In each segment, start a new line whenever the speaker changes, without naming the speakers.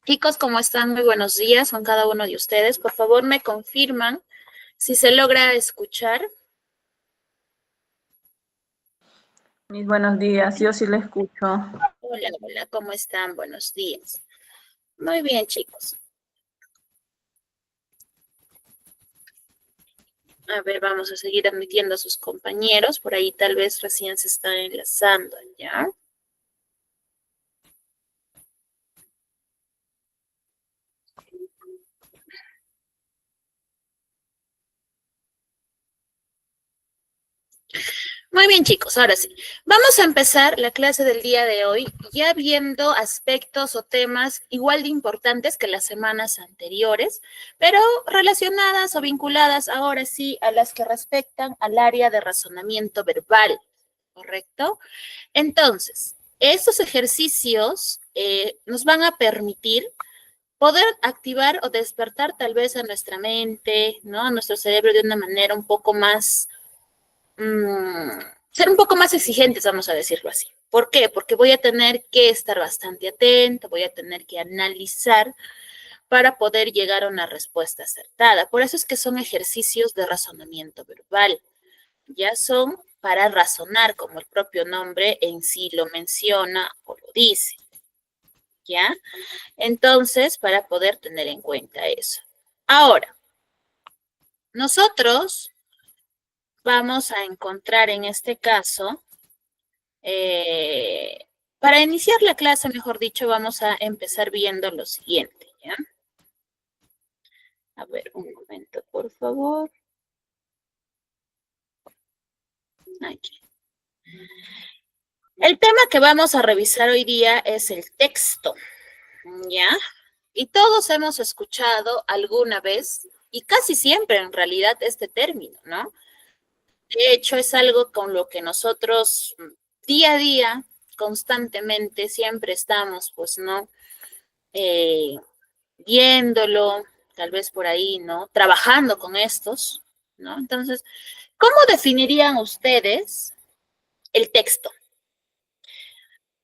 Chicos, ¿cómo están? Muy buenos días con cada uno de ustedes. Por favor, me confirman si se logra escuchar.
Mis buenos días, yo sí le escucho.
Hola, hola, ¿cómo están? Buenos días. Muy bien, chicos. A ver, vamos a seguir admitiendo a sus compañeros. Por ahí tal vez recién se está enlazando, ¿ya? Muy bien, chicos, ahora sí. Vamos a empezar la clase del día de hoy ya viendo aspectos o temas igual de importantes que las semanas anteriores, pero relacionadas o vinculadas ahora sí a las que respectan al área de razonamiento verbal, ¿correcto? Entonces, estos ejercicios nos van a permitir poder activar o despertar tal vez a nuestra mente, ¿no? A nuestro cerebro de una manera un poco más ser un poco más exigentes, vamos a decirlo así. ¿Por qué? Porque voy a tener que estar bastante atenta, voy a tener que analizar para poder llegar a una respuesta acertada. Por eso es que son ejercicios de razonamiento verbal. Ya son para razonar, como el propio nombre en sí lo menciona o lo dice. ¿Ya? Entonces, para poder tener en cuenta eso. Ahora, nosotros vamos a encontrar en este caso Eh, para iniciar la clase, mejor dicho, vamos a empezar viendo lo siguiente, ¿ya? A ver, un momento, por favor. Aquí. El tema que vamos a revisar hoy día es el texto, ¿ya? Y todos hemos escuchado alguna vez, y casi siempre en realidad, este término, ¿no? De hecho, es algo con lo que nosotros día a día, constantemente, siempre estamos, pues, ¿no? Eh, viéndolo, tal vez por ahí, ¿no? Trabajando con estos, ¿no? Entonces, ¿cómo definirían ustedes el texto?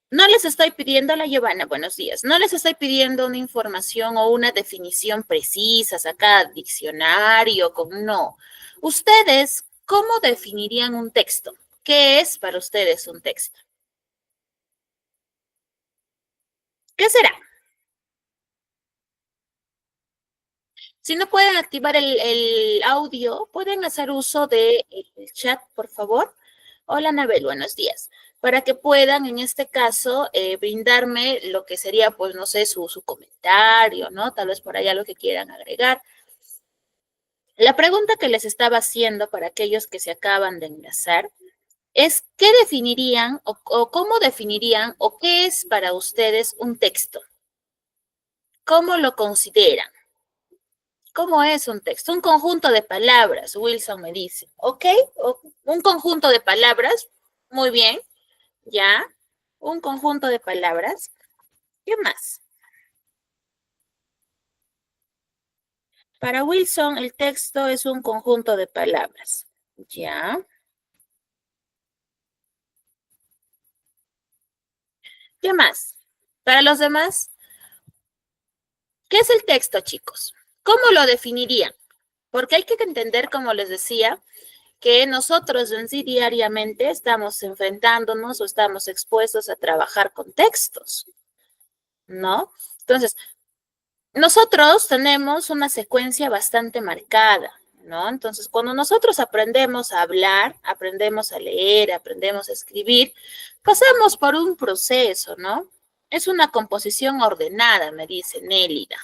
No les estoy pidiendo, la Giovanna, buenos días, no les estoy pidiendo una información o una definición precisa, saca diccionario, no. Ustedes, ¿cómo definirían un texto? ¿Qué es para ustedes un texto? ¿Qué será? Si no pueden activar el audio, pueden hacer uso del chat, por favor. Hola, Anabel, buenos días. Para que puedan, en este caso, brindarme lo que sería, pues, no sé, su comentario, ¿no? Tal vez por allá lo que quieran agregar. La pregunta que les estaba haciendo para aquellos que se acaban de enlazar es, ¿qué definirían o cómo definirían o qué es para ustedes un texto? ¿Cómo lo consideran? ¿Cómo es un texto? Un conjunto de palabras, Wilson me dice. ¿Ok? Un conjunto de palabras. Muy bien. ¿Ya? Un conjunto de palabras. ¿Qué más? Para Wilson, el texto es un conjunto de palabras. ¿Ya? ¿Qué más? Para los demás, ¿qué es el texto, chicos? ¿Cómo lo definirían? Porque hay que entender, como les decía, que nosotros en sí diariamente estamos enfrentándonos o estamos expuestos a trabajar con textos, ¿no? Entonces, nosotros tenemos una secuencia bastante marcada, ¿no? Entonces, cuando nosotros aprendemos a hablar, aprendemos a leer, aprendemos a escribir, pasamos por un proceso, ¿no? Es una composición ordenada, me dice Nélida.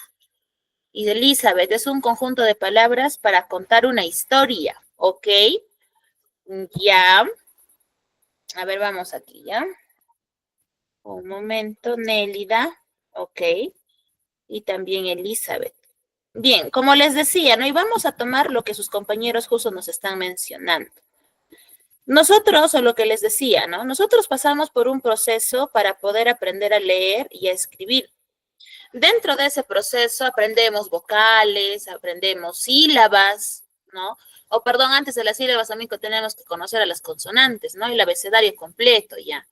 Y Elizabeth, es un conjunto de palabras para contar una historia, ¿ok? Ya. A ver, vamos aquí, ¿ya? Un momento, Nélida, ok. Y también Elizabeth. Bien, como les decía, ¿no? Y vamos a tomar lo que sus compañeros justo nos están mencionando. Nosotros, o lo que les decía, ¿no? Nosotros pasamos por un proceso para poder aprender a leer y a escribir. Dentro de ese proceso aprendemos vocales, aprendemos sílabas, ¿no? O perdón, antes de las sílabas también tenemos que conocer a las consonantes, ¿no? El abecedario completo ya.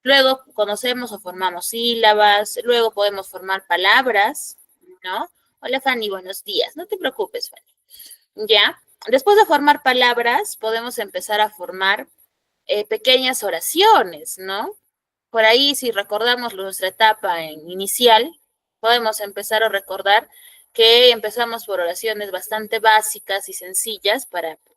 Luego conocemos o formamos sílabas, luego podemos formar palabras, ¿no? Hola Fanny, buenos días. No te preocupes, Fanny. ¿Ya? Después de formar palabras, podemos empezar a formar pequeñas oraciones, ¿no? Por ahí, si recordamos nuestra etapa inicial, podemos empezar a recordar que empezamos por oraciones bastante básicas y sencillas,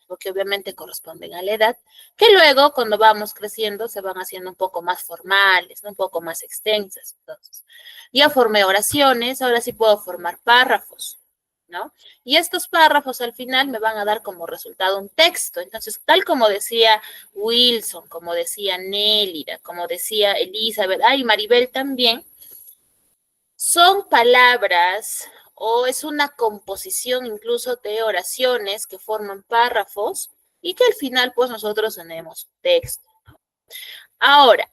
porque obviamente corresponden a la edad, que luego, cuando vamos creciendo, se van haciendo un poco más formales, ¿no? Un poco más extensas. Entonces, ya formé oraciones, ahora sí puedo formar párrafos, ¿no? Y estos párrafos al final me van a dar como resultado un texto. Entonces, tal como decía Wilson, como decía Nélida, como decía Elizabeth, y Maribel también, son palabras o es una composición incluso de oraciones que forman párrafos y que al final pues nosotros tenemos texto. Ahora,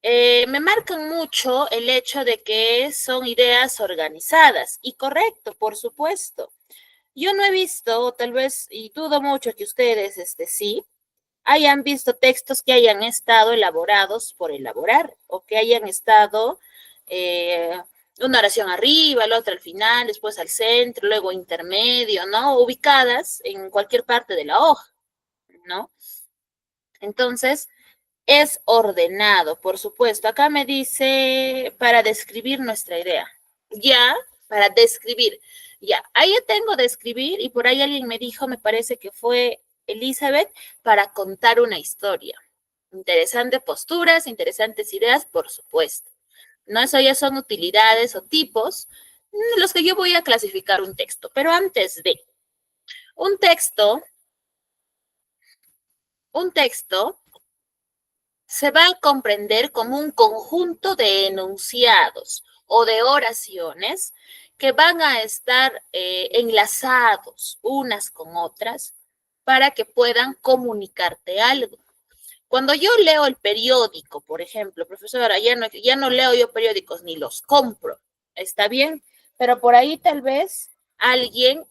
me marcan mucho el hecho de que son ideas organizadas y correcto, por supuesto. Yo no he visto, tal vez, y dudo mucho que ustedes, sí, hayan visto textos que hayan estado elaborados por elaborar o que hayan estado una oración arriba, la otra al final, después al centro, luego intermedio, ¿no? Ubicadas en cualquier parte de la hoja, ¿no? Entonces, es ordenado, por supuesto. Acá me dice para describir nuestra idea. Ya, para describir. Ya, ahí ya tengo describir y por ahí alguien me dijo, me parece que fue Elizabeth, para contar una historia. Interesantes posturas, interesantes ideas, por supuesto. No, eso ya son utilidades o tipos los que yo voy a clasificar un texto. Pero antes de un texto, un texto se va a comprender como un conjunto de enunciados o de oraciones que van a estar enlazados unas con otras para que puedan comunicarte algo. Cuando yo leo el periódico, por ejemplo, profesora, ya no leo yo periódicos ni los compro, está bien, pero por ahí tal vez alguien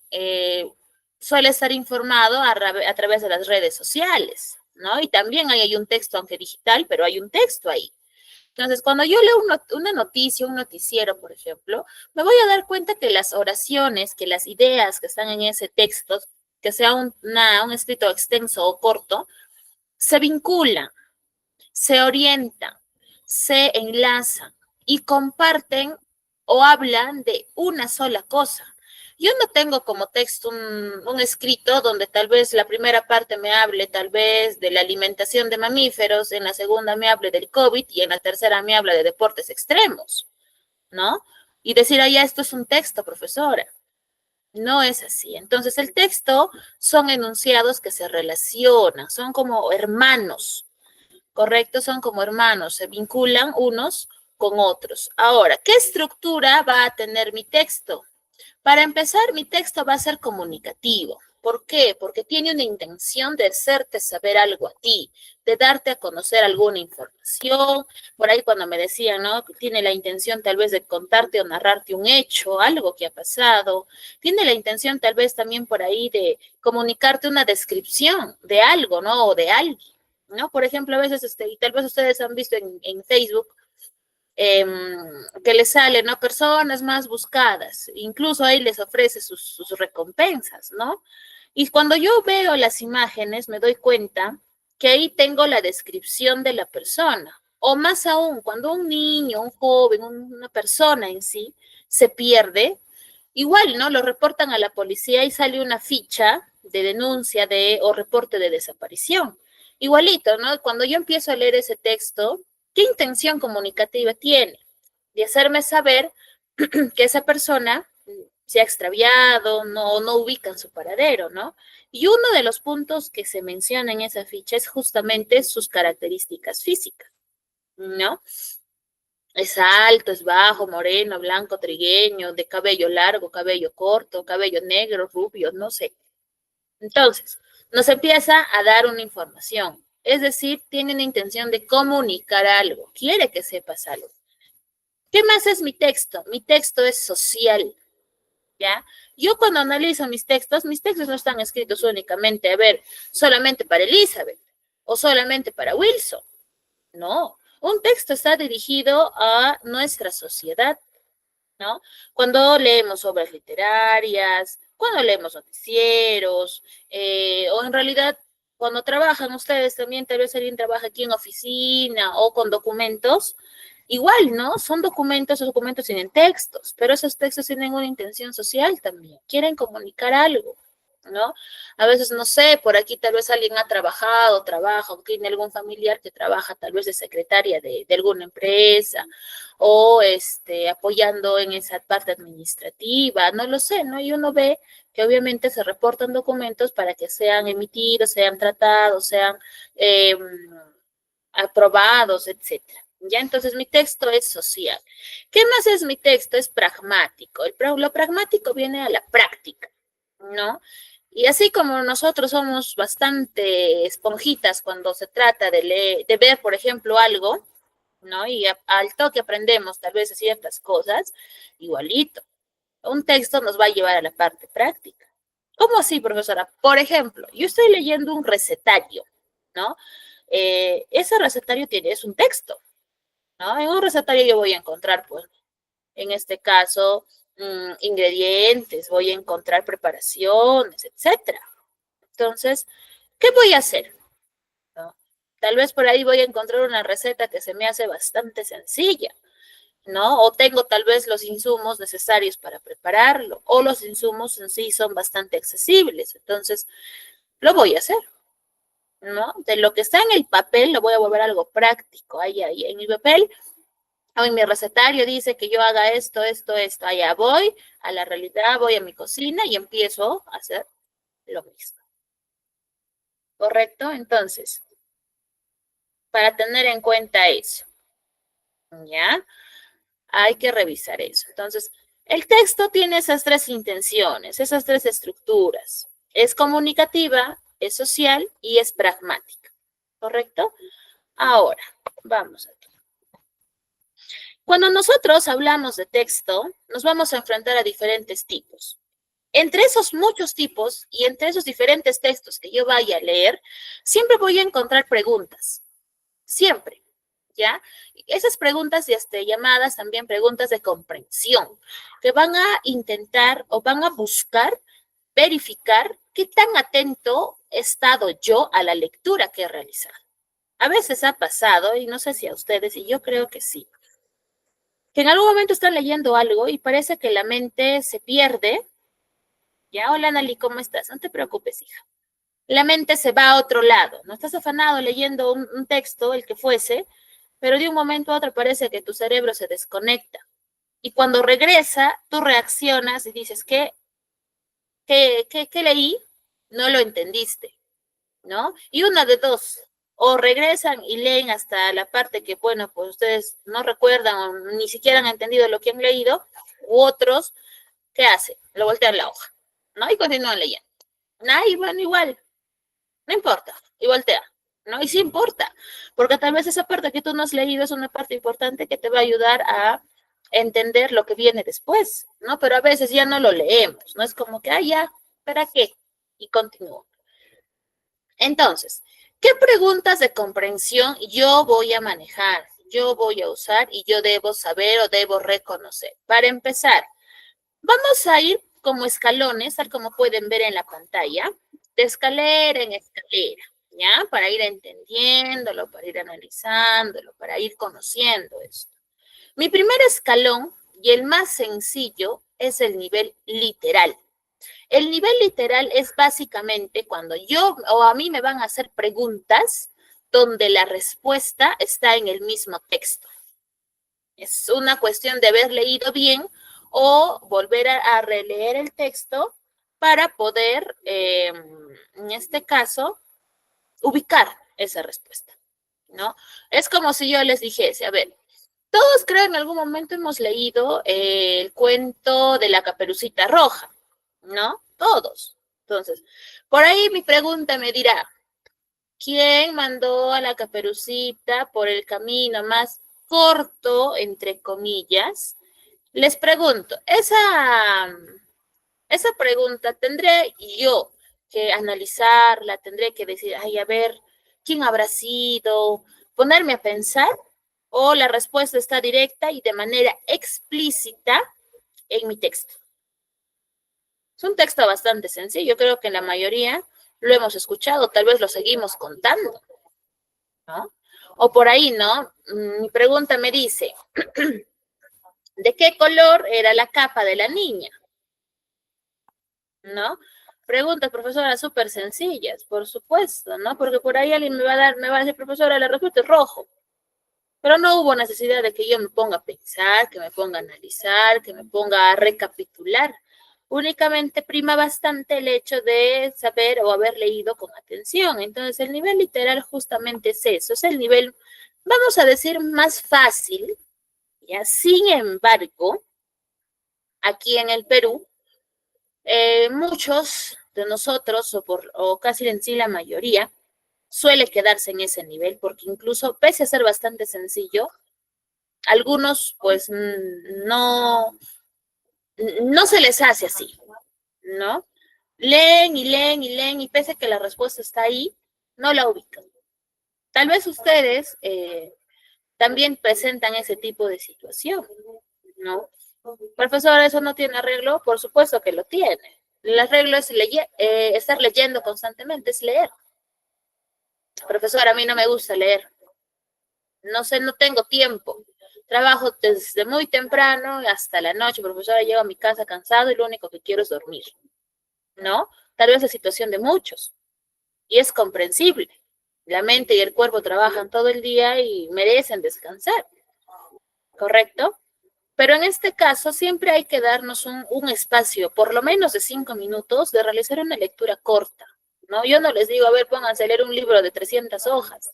suele estar informado a través de las redes sociales, ¿no? Y también ahí hay un texto, aunque digital, pero hay un texto ahí. Entonces, cuando yo leo una noticia, un noticiero, por ejemplo, me voy a dar cuenta que las oraciones, que las ideas que están en ese texto, que sea un escrito extenso o corto, se vinculan, se orientan, se enlazan y comparten o hablan de una sola cosa. Yo no tengo como texto un escrito donde tal vez la primera parte me hable tal vez de la alimentación de mamíferos, en la segunda me hable del COVID y en la tercera me habla de deportes extremos, ¿no? Y decir, ya esto es un texto, profesora. No es así. Entonces, el texto son enunciados que se relacionan, son como hermanos, ¿correcto? Son como hermanos, se vinculan unos con otros. Ahora, ¿qué estructura va a tener mi texto? Para empezar, mi texto va a ser comunicativo. ¿Por qué? Porque tiene una intención de hacerte saber algo a ti, de darte a conocer alguna información. Por ahí cuando me decían, ¿no? Tiene la intención tal vez de contarte o narrarte un hecho, algo que ha pasado. Tiene la intención tal vez también por ahí de comunicarte una descripción de algo, ¿no? O de alguien, ¿no? Por ejemplo, a veces, y tal vez ustedes han visto en Facebook, que les salen, ¿no? Personas más buscadas, incluso ahí les ofrece sus recompensas, ¿no? Y cuando yo veo las imágenes, me doy cuenta que ahí tengo la descripción de la persona, o más aún, cuando un niño, un joven, una persona en sí se pierde, igual, ¿no? Lo reportan a la policía y sale una ficha de denuncia o reporte de desaparición. Igualito, ¿no? Cuando yo empiezo a leer ese texto, ¿qué intención comunicativa tiene? De hacerme saber que esa persona se ha extraviado, no ubican su paradero, ¿no? Y uno de los puntos que se menciona en esa ficha es justamente sus características físicas, ¿no? Es alto, es bajo, moreno, blanco, trigueño, de cabello largo, cabello corto, cabello negro, rubio, no sé. Entonces, nos empieza a dar una información. Es decir, tiene una intención de comunicar algo, quiere que sepas algo. ¿Qué más es mi texto? Mi texto es social, ¿ya? Yo cuando analizo mis textos no están escritos únicamente, solamente para Elizabeth o solamente para Wilson. No, Un texto está dirigido a nuestra sociedad, ¿no? Cuando leemos obras literarias, cuando leemos noticieros, o en realidad cuando trabajan ustedes también, tal vez alguien trabaja aquí en oficina o con documentos, igual, ¿no? Son documentos, esos documentos tienen textos, pero esos textos tienen una intención social también, quieren comunicar algo, ¿no? A veces, no sé, por aquí tal vez alguien ha trabajado, trabaja, o tiene algún familiar que trabaja tal vez de secretaria de alguna empresa, o apoyando en esa parte administrativa, no lo sé, ¿no? Y uno ve que obviamente se reportan documentos para que sean emitidos, sean tratados, sean eh, aprobados, etcétera. Ya, entonces mi texto es social. ¿Qué más es mi texto? Es pragmático. Lo pragmático viene a la práctica, ¿no? Y así como nosotros somos bastante esponjitas cuando se trata de leer, de ver, por ejemplo, algo, ¿no? Y al toque aprendemos tal vez ciertas cosas, igualito. Un texto nos va a llevar a la parte práctica. ¿Cómo así, profesora? Por ejemplo, yo estoy leyendo un recetario, ¿no? Ese recetario es un texto, ¿no? En un recetario yo voy a encontrar, pues, en este caso, ingredientes, voy a encontrar preparaciones, etcétera. Entonces, ¿qué voy a hacer? ¿No? Tal vez por ahí voy a encontrar una receta que se me hace bastante sencilla, ¿no? O tengo tal vez los insumos necesarios para prepararlo, o los insumos en sí son bastante accesibles, entonces lo voy a hacer, ¿no? De lo que está en el papel lo voy a volver algo práctico. Ahí en mi papel o en mi recetario dice que yo haga esto, esto, esto. Allá voy a la realidad, voy a mi cocina y empiezo a hacer lo mismo. ¿Correcto? Entonces, para tener en cuenta eso, ¿ya? Hay que revisar eso. Entonces, el texto tiene esas tres intenciones, esas tres estructuras. Es comunicativa, es social y es pragmática. ¿Correcto? Ahora, vamos aquí. Cuando nosotros hablamos de texto, nos vamos a enfrentar a diferentes tipos. Entre esos muchos tipos y entre esos diferentes textos que yo vaya a leer, siempre voy a encontrar preguntas. Siempre. ¿Ya? Esas preguntas llamadas también preguntas de comprensión, que van a intentar o van a buscar verificar qué tan atento he estado yo a la lectura que he realizado. A veces ha pasado, y no sé si a ustedes, y yo creo que sí, que en algún momento están leyendo algo y parece que la mente se pierde. Ya, hola Nali, ¿cómo estás? No te preocupes, hija. La mente se va a otro lado, no estás afanado leyendo un texto, el que fuese, pero de un momento a otro parece que tu cerebro se desconecta. Y cuando regresa, tú reaccionas y dices, ¿qué leí? No lo entendiste, ¿no? Y una de dos, o regresan y leen hasta la parte que, bueno, pues ustedes no recuerdan o ni siquiera han entendido lo que han leído, u otros, ¿qué hacen? Lo voltean la hoja, ¿no? Y continúan leyendo. Y bueno, igual, no importa, y voltea, ¿no? Y sí importa, porque tal vez esa parte que tú no has leído es una parte importante que te va a ayudar a entender lo que viene después, ¿no? Pero a veces ya no lo leemos, ¿no? Es como que, ya, ¿para qué? Y continúo. Entonces, ¿qué preguntas de comprensión yo voy a manejar? Yo voy a usar y yo debo saber o debo reconocer. Para empezar, vamos a ir como escalones, tal como pueden ver en la pantalla, de escalera en escalera, ¿ya? Para ir entendiéndolo, para ir analizándolo, para ir conociendo esto. Mi primer escalón y el más sencillo es el nivel literal. El nivel literal es básicamente cuando yo o a mí me van a hacer preguntas donde la respuesta está en el mismo texto. Es una cuestión de haber leído bien o volver a releer el texto para poder, en este caso, ubicar esa respuesta, ¿no? Es como si yo les dijese, a ver, todos creo en algún momento hemos leído el cuento de la Caperucita Roja, ¿no? Todos. Entonces, por ahí mi pregunta me dirá, ¿quién mandó a la Caperucita por el camino más corto, entre comillas? Les pregunto, esa pregunta tendré yo que analizarla, tendré que decir, a ver, ¿quién habrá sido? Ponerme a pensar, o la respuesta está directa y de manera explícita en mi texto. Es un texto bastante sencillo, creo que la mayoría lo hemos escuchado, tal vez lo seguimos contando, ¿no? O por ahí, ¿no? Mi pregunta me dice, ¿de qué color era la capa de la niña? ¿No? Preguntas, profesora, súper sencillas, por supuesto, ¿no? Porque por ahí alguien me va a decir, profesora, la respuesta es rojo. Pero no hubo necesidad de que yo me ponga a pensar, que me ponga a analizar, que me ponga a recapitular. Únicamente prima bastante el hecho de saber o haber leído con atención. Entonces, el nivel literal justamente es eso, es el nivel, vamos a decir, más fácil, ¿ya? Sin embargo, aquí en el Perú, muchos de nosotros, o casi en sí la mayoría, suele quedarse en ese nivel, porque incluso, pese a ser bastante sencillo, algunos pues no se les hace así, ¿no? Leen y leen y leen y pese a que la respuesta está ahí, no la ubican. Tal vez ustedes también presentan ese tipo de situación, ¿no? Profesor, ¿eso no tiene arreglo? Por supuesto que lo tiene. El arreglo es estar leyendo constantemente, es leer. Profesor, a mí no me gusta leer. No sé, no tengo tiempo. Trabajo desde muy temprano hasta la noche. Profesora, llego a mi casa cansado y lo único que quiero es dormir, ¿no? Tal vez la situación de muchos. Y es comprensible. La mente y el cuerpo trabajan todo el día y merecen descansar, ¿correcto? Pero en este caso siempre hay que darnos un espacio, por lo menos de 5 minutos, de realizar una lectura corta, ¿no? Yo no les digo, a ver, pónganse a leer un libro de 300 hojas.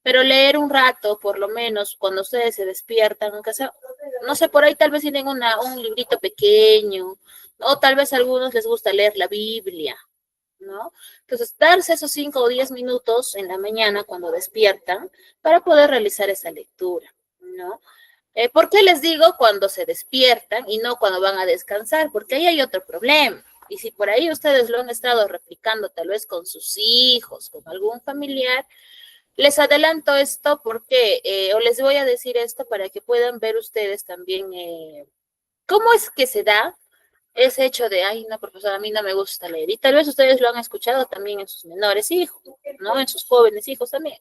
Pero leer un rato, por lo menos, cuando ustedes se despiertan, aunque sea, no sé, por ahí tal vez tienen un librito pequeño, o tal vez a algunos les gusta leer la Biblia, ¿no? Entonces, darse esos 5 o 10 minutos en la mañana cuando despiertan para poder realizar esa lectura, ¿no? ¿Por qué les digo cuando se despiertan y no cuando van a descansar? Porque ahí hay otro problema. Y si por ahí ustedes lo han estado replicando tal vez con sus hijos, con algún familiar, les adelanto esto porque, o les voy a decir esto para que puedan ver ustedes también cómo es que se da ese hecho de, ay, no, profesor, a mí no me gusta leer. Y tal vez ustedes lo han escuchado también en sus menores hijos, ¿no? En sus jóvenes hijos también.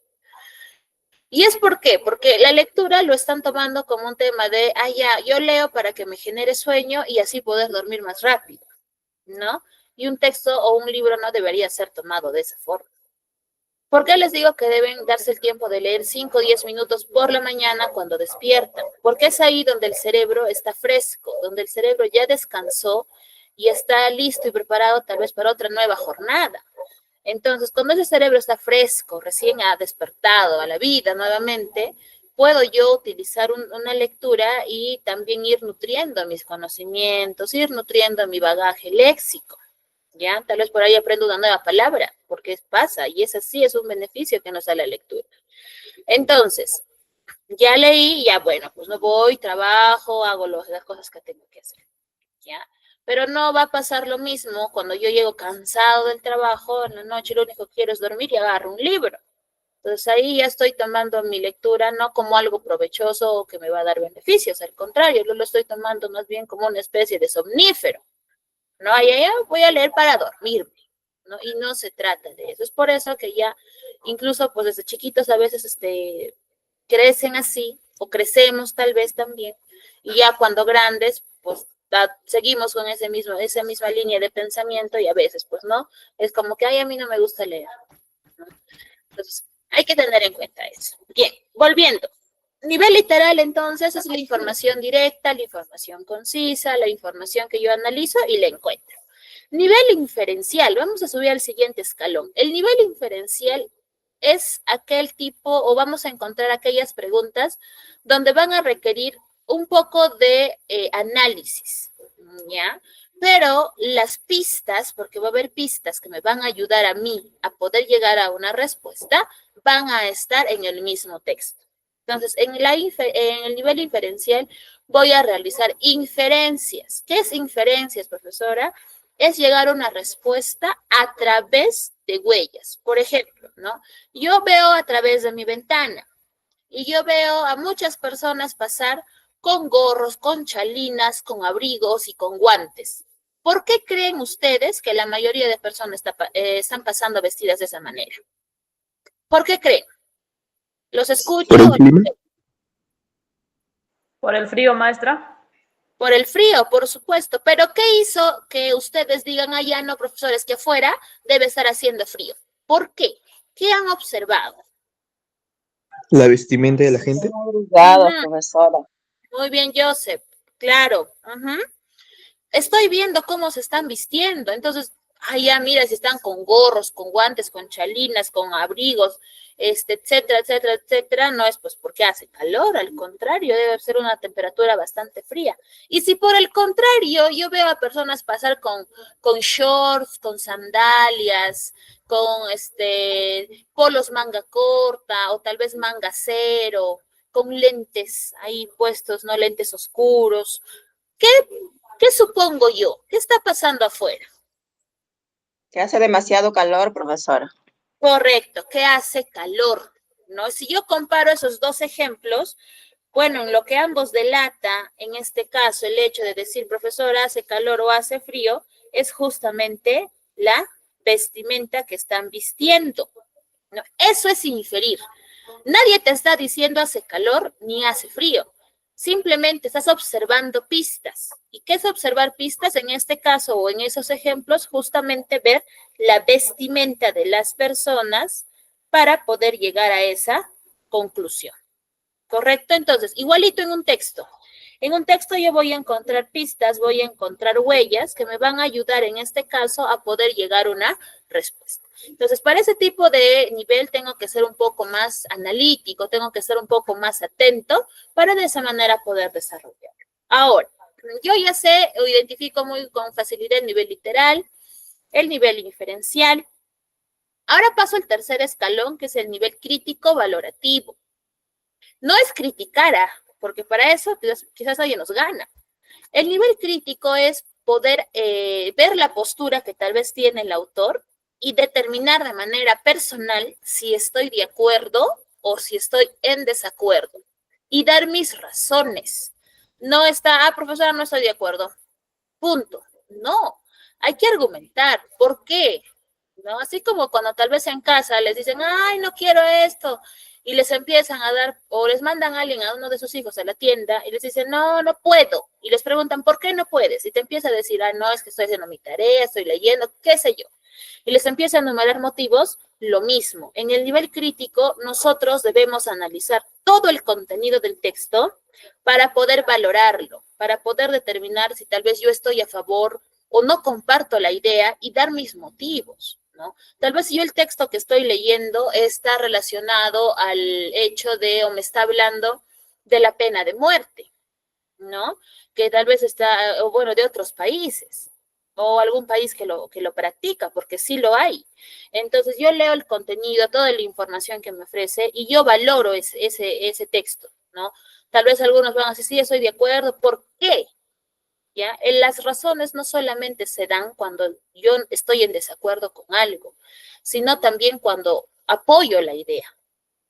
¿Y es por qué? Porque la lectura lo están tomando como un tema de, ah, ya, yo leo para que me genere sueño y así poder dormir más rápido, ¿no? Y un texto o un libro no debería ser tomado de esa forma. ¿Por qué les digo que deben darse el tiempo de leer 5 o 10 minutos por la mañana cuando despiertan? Porque es ahí donde el cerebro está fresco, donde el cerebro ya descansó y está listo y preparado tal vez para otra nueva jornada. Entonces, cuando ese cerebro está fresco, recién ha despertado a la vida nuevamente, puedo yo utilizar una lectura y también ir nutriendo mis conocimientos, ir nutriendo mi bagaje léxico. ¿Ya? Tal vez por ahí aprendo una nueva palabra, porque pasa, y es así, es un beneficio que nos da la lectura. Entonces, ya leí, ya bueno, pues me voy, trabajo, hago las cosas que tengo que hacer, ¿ya? Pero no va a pasar lo mismo cuando yo llego cansado del trabajo en la noche, lo único que quiero es dormir y agarro un libro. Entonces ahí ya estoy tomando mi lectura no como algo provechoso o que me va a dar beneficios, al contrario, yo lo estoy tomando más bien como una especie de somnífero. ¿No? Ya voy a leer para dormirme, ¿no? Y no se trata de eso. Es por eso que ya, incluso pues desde chiquitos a veces crecen así, o crecemos tal vez también, y ya cuando grandes, pues seguimos con esa misma línea de pensamiento y a veces pues no, es como que, ay, a mí no me gusta leer, ¿no? Entonces, hay que tener en cuenta eso. Bien, volviendo. Nivel literal, entonces, es la información directa, la información concisa, la información que yo analizo y la encuentro. Nivel inferencial, vamos a subir al siguiente escalón. El nivel inferencial es aquel tipo, o vamos a encontrar aquellas preguntas donde van a requerir un poco de análisis, ¿ya? Pero las pistas, porque va a haber pistas que me van a ayudar a mí a poder llegar a una respuesta, van a estar en el mismo texto. Entonces, en el nivel inferencial voy a realizar inferencias. ¿Qué es inferencias, profesora? Es llegar a una respuesta a través de huellas. Por ejemplo, ¿no? Yo veo a través de mi ventana y yo veo a muchas personas pasar con gorros, con chalinas, con abrigos y con guantes. ¿Por qué creen ustedes que la mayoría de personas están pasando vestidas de esa manera? ¿Por qué creen? ¿Los escucho?
¿Por el clima?
Por el frío, maestra.
Por el frío, por supuesto. Pero ¿qué hizo que ustedes digan, ah, ya no, profesores, que afuera debe estar haciendo frío? ¿Por qué? ¿Qué han observado?
¿La vestimenta de la gente?
Obrigada, profesora.
Muy bien, Joseph. Claro. Estoy viendo cómo se están vistiendo. Entonces, ya mira, si están con gorros, con guantes, con chalinas, con abrigos, etcétera, etcétera, etcétera, no es pues porque hace calor, al contrario, debe ser una temperatura bastante fría. Y si por el contrario yo veo a personas pasar con shorts, con sandalias, con polos manga corta o tal vez manga cero, con lentes ahí puestos, no lentes oscuros. ¿Qué supongo yo? ¿Qué está pasando afuera?
Que hace demasiado calor, profesora.
Correcto, que hace calor, ¿no? Si yo comparo esos dos ejemplos, bueno, en lo que ambos delata, en este caso, el hecho de decir, profesor, hace calor o hace frío, es justamente la vestimenta que están vistiendo, ¿no? Eso es inferir. Nadie te está diciendo hace calor ni hace frío. Simplemente estás observando pistas. ¿Y qué es observar pistas? En este caso o en esos ejemplos, justamente ver la vestimenta de las personas para poder llegar a esa conclusión. ¿Correcto? Entonces, igualito en un texto. En un texto yo voy a encontrar pistas, voy a encontrar huellas que me van a ayudar en este caso a poder llegar a una respuesta. Entonces, para ese tipo de nivel tengo que ser un poco más analítico, tengo que ser un poco más atento para de esa manera poder desarrollar. Ahora, yo ya sé o identifico muy con facilidad el nivel literal, el nivel inferencial. Ahora paso al tercer escalón, que es el nivel crítico valorativo. No es criticar, porque para eso quizás alguien nos gana. El nivel crítico es poder ver la postura que tal vez tiene el autor y determinar de manera personal si estoy de acuerdo o si estoy en desacuerdo y dar mis razones. No está, profesora, no estoy de acuerdo. Punto. No, hay que argumentar. ¿Por qué? ¿No? Así como cuando tal vez en casa les dicen, ay, no quiero esto, y les empiezan a dar, o les mandan a alguien, a uno de sus hijos a la tienda, y les dicen, no, no puedo, y les preguntan, ¿por qué no puedes? Y te empieza a decir, no, es que estoy haciendo mi tarea, estoy leyendo, qué sé yo. Y les empieza a enumerar motivos, lo mismo. En el nivel crítico, nosotros debemos analizar todo el contenido del texto para poder valorarlo, para poder determinar si tal vez yo estoy a favor o no comparto la idea y dar mis motivos, ¿no? Tal vez yo el texto que estoy leyendo está relacionado al hecho de, o me está hablando de la pena de muerte, ¿no? Que tal vez está, o bueno, de otros países, o algún país que lo practica, porque sí lo hay. Entonces yo leo el contenido, toda la información que me ofrece y yo valoro ese texto, ¿no? Tal vez algunos van a decir, sí, estoy de acuerdo, ¿por qué? ¿Ya? Las razones no solamente se dan cuando yo estoy en desacuerdo con algo, sino también cuando apoyo la idea,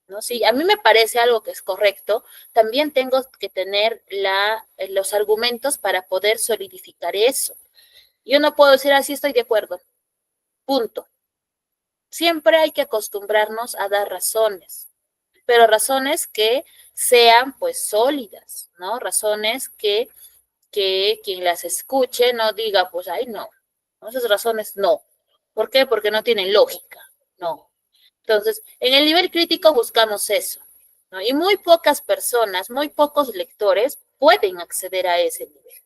¿no? Si a mí me parece algo que es correcto, también tengo que tener los argumentos para poder solidificar eso. Yo no puedo decir así estoy de acuerdo, punto. Siempre hay que acostumbrarnos a dar razones, pero razones que sean pues sólidas, ¿no? Razones que quien las escuche no diga, pues, ay, no, esas razones no. ¿Por qué? Porque no tienen lógica, no. Entonces, en el nivel crítico buscamos eso, ¿no? Y muy pocas personas, muy pocos lectores pueden acceder a ese nivel,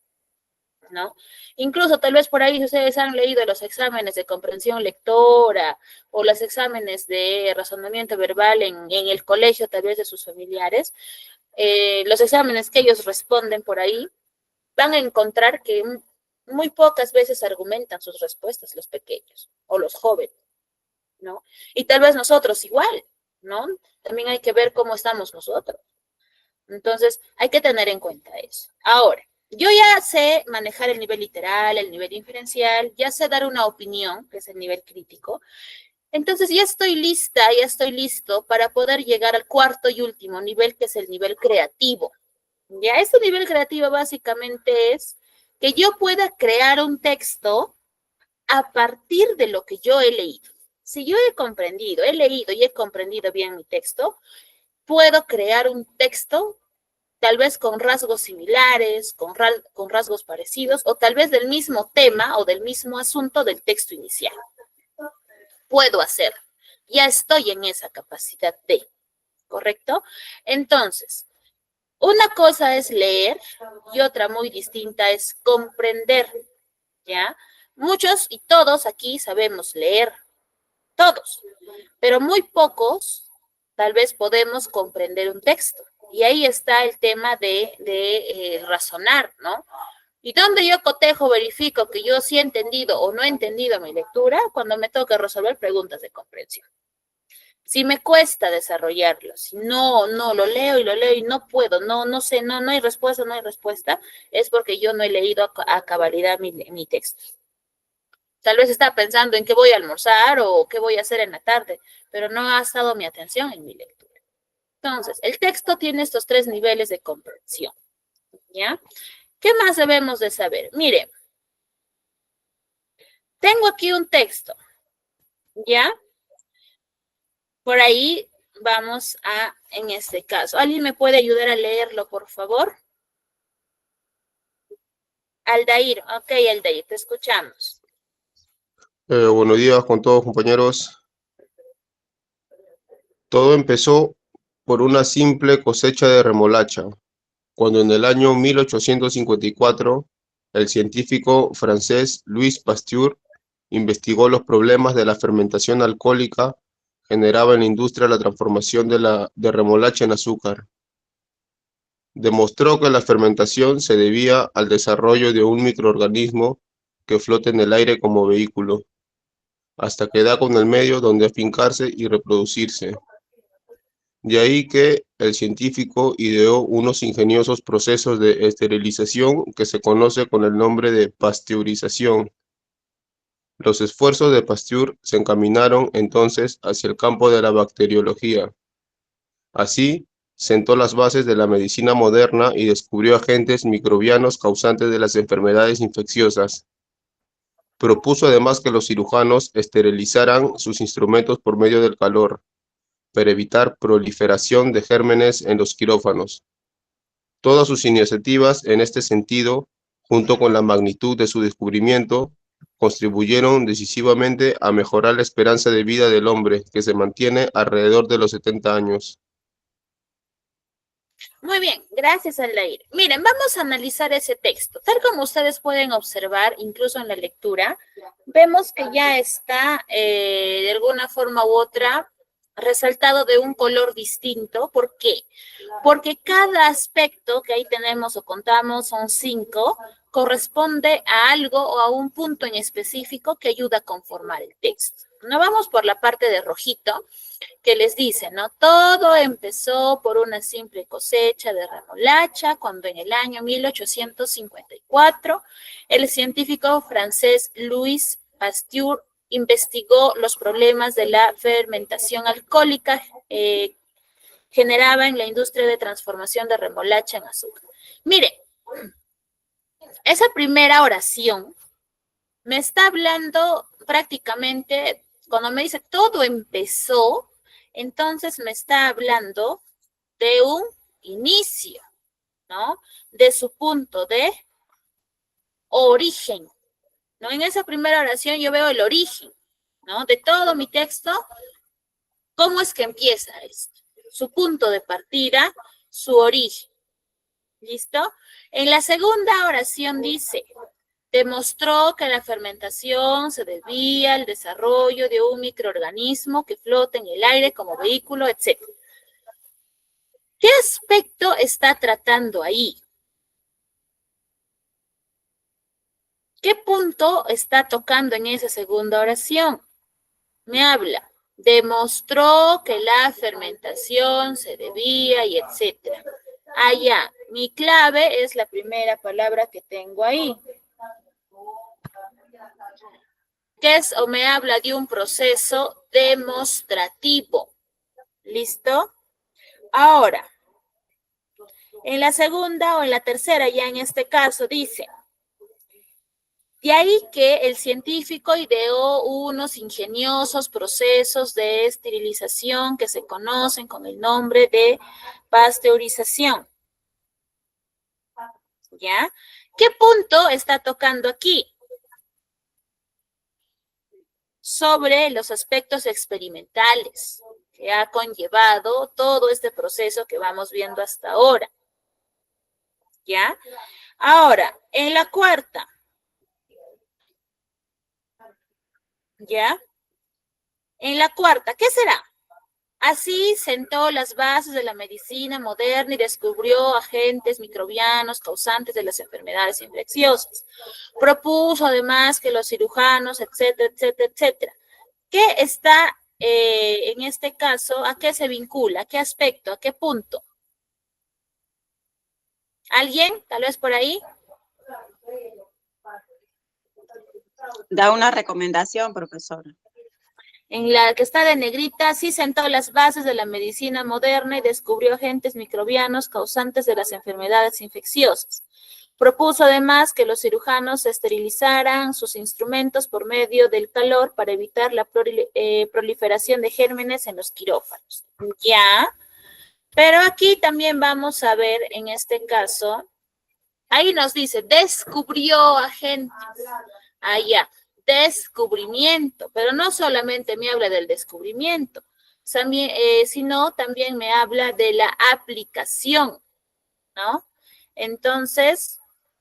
¿no? Incluso tal vez por ahí ustedes han leído los exámenes de comprensión lectora o los exámenes de razonamiento verbal en el colegio tal vez de sus familiares, los exámenes que ellos responden por ahí, van a encontrar que muy pocas veces argumentan sus respuestas los pequeños o los jóvenes, ¿no? Y tal vez nosotros igual, ¿no? También hay que ver cómo estamos nosotros. Entonces, hay que tener en cuenta eso. Ahora, yo ya sé manejar el nivel literal, el nivel inferencial, ya sé dar una opinión, que es el nivel crítico, Entonces ya estoy lista, ya estoy listo para poder llegar al cuarto y último nivel, que es el nivel creativo. Ya, este nivel creativo básicamente es que yo pueda crear un texto a partir de lo que yo he leído. Si yo he leído y he comprendido bien mi texto, puedo crear un texto tal vez con rasgos similares, con rasgos parecidos, o tal vez del mismo tema o del mismo asunto del texto inicial. Puedo hacerlo. Ya estoy en esa capacidad de, ¿correcto? Entonces, una cosa es leer y otra muy distinta es comprender, ¿ya? Muchos y todos aquí sabemos leer, todos, pero muy pocos tal vez podemos comprender un texto. Y ahí está el tema de razonar, ¿no? Y donde yo cotejo, verifico que yo sí he entendido o no he entendido mi lectura, cuando me toca resolver preguntas de comprensión. Si me cuesta desarrollarlo, si no lo leo y no puedo, no sé, no hay respuesta, es porque yo no he leído a cabalidad mi texto. Tal vez estaba pensando en qué voy a almorzar o qué voy a hacer en la tarde, pero no ha estado mi atención en mi lectura. Entonces, el texto tiene estos 3 niveles de comprensión, ¿ya? ¿Qué más debemos de saber? Mire, tengo aquí un texto, ¿ya? Por ahí vamos en este caso. ¿Alguien me puede ayudar a leerlo, por favor? Aldair, ok, Aldair, te escuchamos.
Buenos días con todos, compañeros. Todo empezó por una simple cosecha de remolacha, cuando en el año 1854 el científico francés Louis Pasteur investigó los problemas de la fermentación alcohólica generada en la industria la transformación de remolacha en azúcar. Demostró que la fermentación se debía al desarrollo de un microorganismo que flota en el aire como vehículo, hasta que da con el medio donde afincarse y reproducirse. De ahí que el científico ideó unos ingeniosos procesos de esterilización que se conoce con el nombre de pasteurización. Los esfuerzos de Pasteur se encaminaron entonces hacia el campo de la bacteriología. Así, sentó las bases de la medicina moderna y descubrió agentes microbianos causantes de las enfermedades infecciosas. Propuso además que los cirujanos esterilizaran sus instrumentos por medio del calor, para evitar proliferación de gérmenes en los quirófanos. Todas sus iniciativas en este sentido, junto con la magnitud de su descubrimiento, contribuyeron decisivamente a mejorar la esperanza de vida del hombre, que se mantiene alrededor de los 70 años.
Muy bien, gracias, Aldair. Miren, vamos a analizar ese texto. Tal como ustedes pueden observar, incluso en la lectura, vemos que ya está de alguna forma u otra resaltado de un color distinto. ¿Por qué? Porque cada aspecto que ahí tenemos o contamos, son 5, corresponde a algo o a un punto en específico que ayuda a conformar el texto. No vamos por la parte de rojito, que les dice, ¿no? Todo empezó por una simple cosecha de remolacha, cuando en el año 1854 el científico francés Louis Pasteur investigó los problemas de la fermentación alcohólica generada en la industria de transformación de remolacha en azúcar. Mire, esa primera oración me está hablando prácticamente, cuando me dice todo empezó, entonces me está hablando de un inicio, ¿no? De su punto de origen, ¿no? En esa primera oración yo veo el origen, ¿no? De todo mi texto, ¿cómo es que empieza esto? Su punto de partida, su origen. ¿Listo? En la segunda oración dice, demostró que la fermentación se debía al desarrollo de un microorganismo que flota en el aire como vehículo, etc. ¿Qué aspecto está tratando ahí? ¿Qué punto está tocando en esa segunda oración? Me habla, demostró que la fermentación se debía y etcétera. Allá, mi clave es la primera palabra que tengo ahí. ¿Qué es o me habla de un proceso demostrativo? ¿Listo? Ahora, en la segunda o en la tercera, ya en este caso, dice, de ahí que el científico ideó unos ingeniosos procesos de esterilización que se conocen con el nombre de pasteurización. ¿Ya? ¿Qué punto está tocando aquí? Sobre los aspectos experimentales que ha conllevado todo este proceso que vamos viendo hasta ahora. ¿Ya? Ahora, en la cuarta. ¿Ya? En la cuarta, ¿qué será? Así sentó las bases de la medicina moderna y descubrió agentes microbianos causantes de las enfermedades infecciosas. Propuso además que los cirujanos, etcétera, etcétera, etcétera. ¿Qué está en este caso? ¿A qué se vincula? ¿A qué aspecto? ¿A qué punto? ¿Alguien? Tal vez por ahí.
Da una recomendación, profesora.
En la que está de negrita, sí sentó las bases de la medicina moderna y descubrió agentes microbianos causantes de las enfermedades infecciosas. Propuso además que los cirujanos esterilizaran sus instrumentos por medio del calor para evitar la proliferación de gérmenes en los quirófanos. Ya, pero aquí también vamos a ver en este caso, ahí nos dice, descubrió agentes. Allá. Descubrimiento, pero no solamente me habla del descubrimiento, también, sino también me habla de la aplicación, ¿no? Entonces,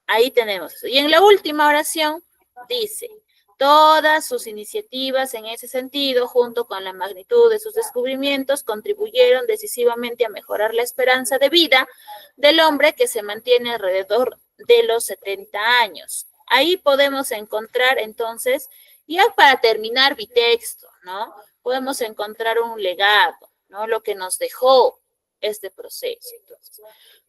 ahí tenemos eso. Y en la última oración dice, todas sus iniciativas en ese sentido, junto con la magnitud de sus descubrimientos, contribuyeron decisivamente a mejorar la esperanza de vida del hombre que se mantiene alrededor de los 70 años. Ahí podemos encontrar entonces, ya para terminar mi texto, ¿no? Podemos encontrar un legado, ¿no? Lo que nos dejó este proceso. Entonces,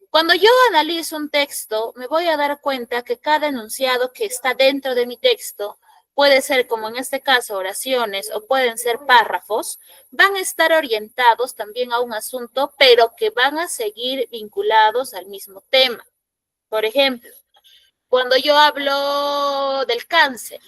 cuando yo analizo un texto, me voy a dar cuenta que cada enunciado que está dentro de mi texto puede ser, como en este caso, oraciones o pueden ser párrafos, van a estar orientados también a un asunto, pero que van a seguir vinculados al mismo tema. Por ejemplo, cuando yo hablo del cáncer,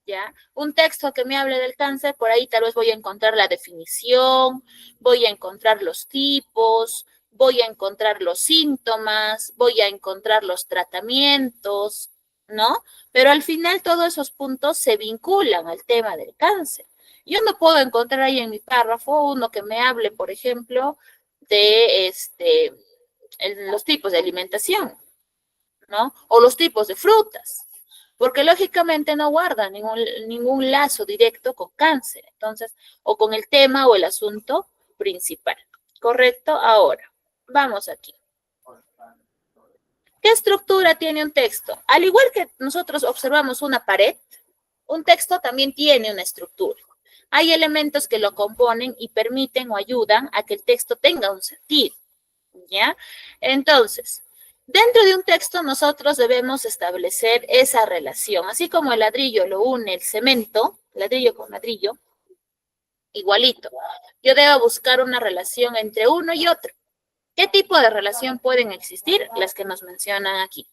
¿ya? Un texto que me hable del cáncer, por ahí tal vez voy a encontrar la definición, voy a encontrar los tipos, voy a encontrar los síntomas, voy a encontrar los tratamientos, ¿no? Pero al final todos esos puntos se vinculan al tema del cáncer. Yo no puedo encontrar ahí en mi párrafo uno que me hable, por ejemplo, de los tipos de alimentación, ¿no? O los tipos de frutas, porque lógicamente no guarda ningún lazo directo con cáncer, entonces, o con el tema o el asunto principal, ¿correcto? Ahora, vamos aquí. ¿Qué estructura tiene un texto? Al igual que nosotros observamos una pared, un texto también tiene una estructura. Hay elementos que lo componen y permiten o ayudan a que el texto tenga un sentido, ¿ya? Entonces, dentro de un texto nosotros debemos establecer esa relación, así como el ladrillo lo une el cemento, ladrillo con ladrillo, igualito. Yo debo buscar una relación entre uno y otro. ¿Qué tipo de relación pueden existir? Las que nos mencionan aquí.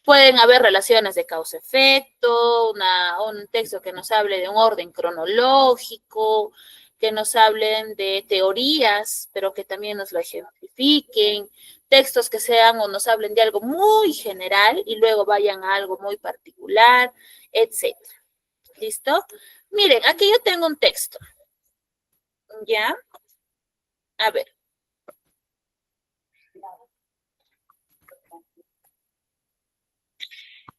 Pueden haber relaciones de causa-efecto, un texto que nos hable de un orden cronológico, que nos hablen de teorías, pero que también nos lo ejemplifiquen, textos que sean o nos hablen de algo muy general y luego vayan a algo muy particular, etc. ¿Listo? Miren, aquí yo tengo un texto. ¿Ya? A ver.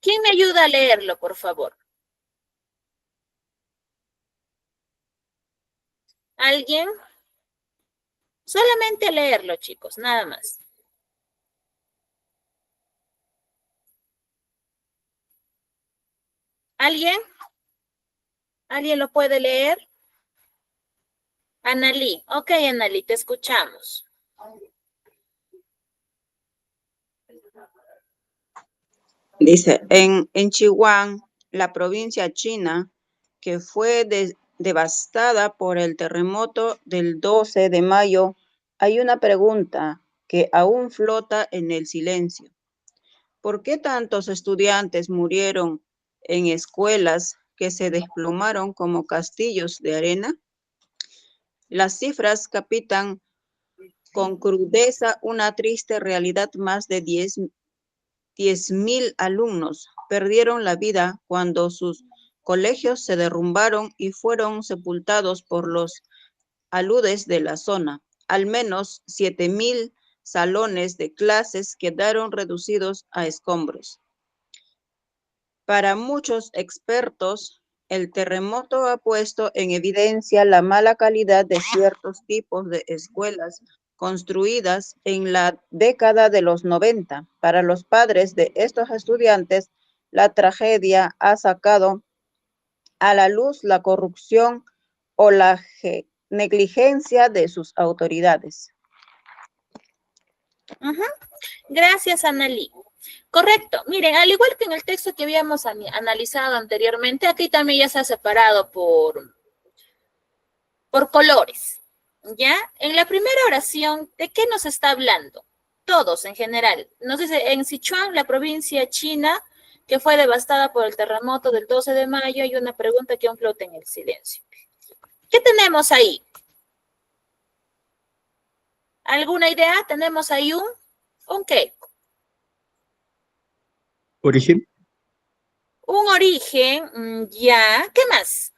¿Quién me ayuda a leerlo, por favor? ¿Alguien? Solamente leerlo, chicos, nada más. ¿Alguien? ¿Alguien lo puede leer? Analí. Ok, Analí, te escuchamos.
Dice, en Chihuahua, la provincia china, que fue devastada por el terremoto del 12 de mayo, hay una pregunta que aún flota en el silencio. ¿Por qué tantos estudiantes murieron en escuelas que se desplomaron como castillos de arena? Las cifras capitan con crudeza una triste realidad. Más de 10.000 alumnos perdieron la vida cuando sus colegios se derrumbaron y fueron sepultados por los aludes de la zona. Al menos 7.000 salones de clases quedaron reducidos a escombros. Para muchos expertos, el terremoto ha puesto en evidencia la mala calidad de ciertos tipos de escuelas construidas en la década de los 90. Para los padres de estos estudiantes, la tragedia ha sacado a la luz la corrupción o la negligencia de sus autoridades.
Gracias, Annalí. Correcto. Miren, al igual que en el texto que habíamos analizado anteriormente, aquí también ya se ha separado por colores. ¿Ya? En la primera oración, ¿de qué nos está hablando? Todos en general. Nos dice, en Sichuan, la provincia china, que fue devastada por el terremoto del 12 de mayo, hay una pregunta que aún flota en el silencio. ¿Qué tenemos ahí? ¿Alguna idea? ¿Tenemos ahí un qué?
¿Origen?
Un origen, ya. ¿Qué más?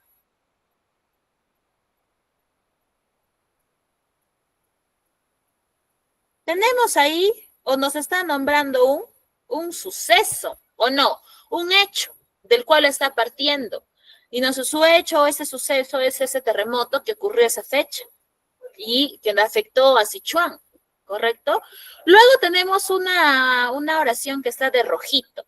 Tenemos ahí, o nos está nombrando un suceso, o no, un hecho del cual está partiendo. Y su hecho, ese suceso, es ese terremoto que ocurrió esa fecha y que afectó a Sichuan, ¿correcto? Luego tenemos una oración que está de rojito.